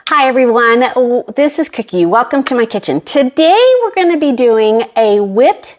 Hi everyone, this is Cookie. Welcome to my kitchen. Today we're going to be doing a whipped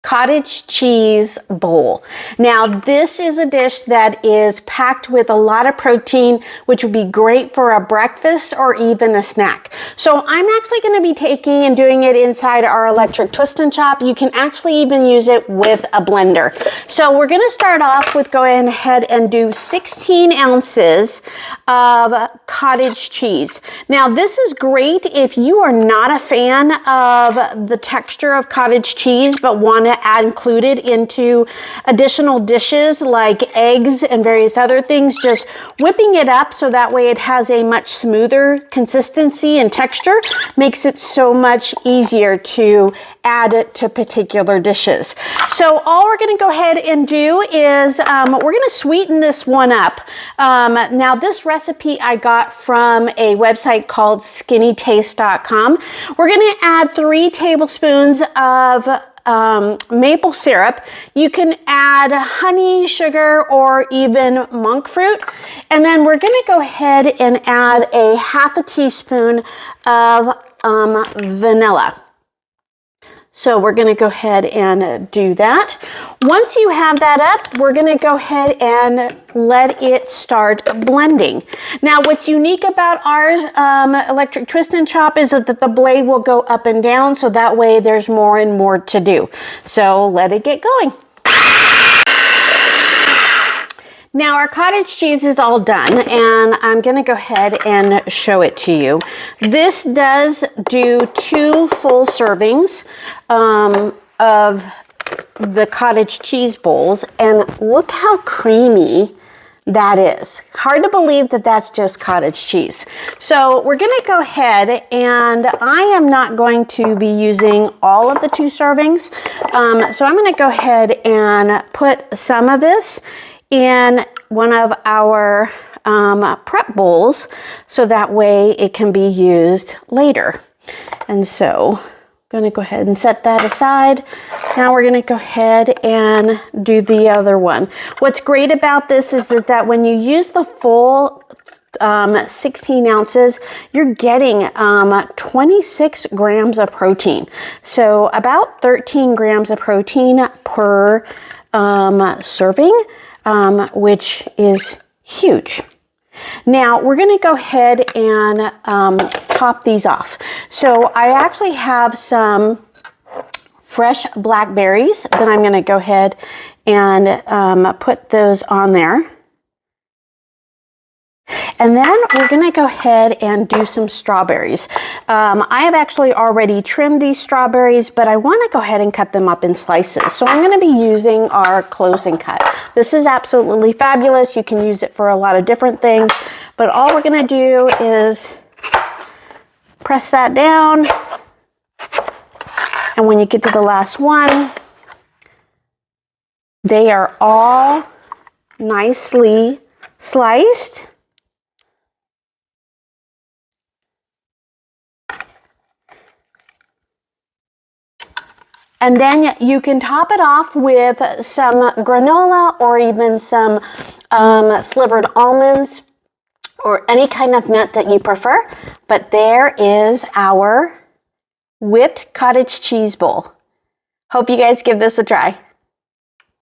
cottage cheese bowl. Now this is a dish that is packed with a lot of protein, which would be great for a breakfast or even a snack. So I'm actually going to be taking and doing it inside our electric twist and chop. You can actually even use it with a blender. So we're going to start off with going ahead and do 16 ounces of cottage cheese. Now this is great if you are not a fan of the texture of cottage cheese but want to include it into additional dishes like eggs and various other things. Just whipping it up so that way it has a much smoother consistency and texture makes it so much easier to add it to particular dishes. So all we're going to go ahead and do is we're going to sweeten this one up. Now this recipe I got from a website called skinnytaste.com. We're going to add 3 tablespoons of maple syrup. You can add honey, sugar, or even monk fruit. And then we're going to go ahead and add a half a teaspoon of vanilla. So we're going to go ahead and do that. Once you have that up, we're going to go ahead and let it start blending. Now what's unique about ours electric twist and chop is that the blade will go up and down, so that way there's more and more to do. So let it get going. Now our cottage cheese is all done and I'm going to go ahead and show it to you. This does do 2 full servings of the cottage cheese bowls, and look how creamy that is. Hard to believe that that's just cottage cheese. So we're going to go ahead, and I am not going to be using all of the 2 servings. So I'm going to go ahead and put some of this in one of our prep bowls so that way it can be used later. And so I'm going to go ahead and set that aside. Now we're going to go ahead and do the other one. What's great about this is that when you use the full 16 ounces, you're getting 26 grams of protein. So about 13 grams of protein per serving, which is huge. Now we're going to go ahead and top these off. So I actually have some fresh blackberries that I'm going to go ahead and put those on there. And then we're going to go ahead and do some strawberries. I have actually already trimmed these strawberries, but I want to go ahead and cut them up in slices. So I'm going to be using our close and cut. This is absolutely fabulous. You can use it for a lot of different things, but all we're going to do is press that down. And when you get to the last one, they are all nicely sliced. And then you can top it off with some granola or even some slivered almonds or any kind of nut that you prefer. But there is our whipped cottage cheese bowl. Hope you guys give this a try.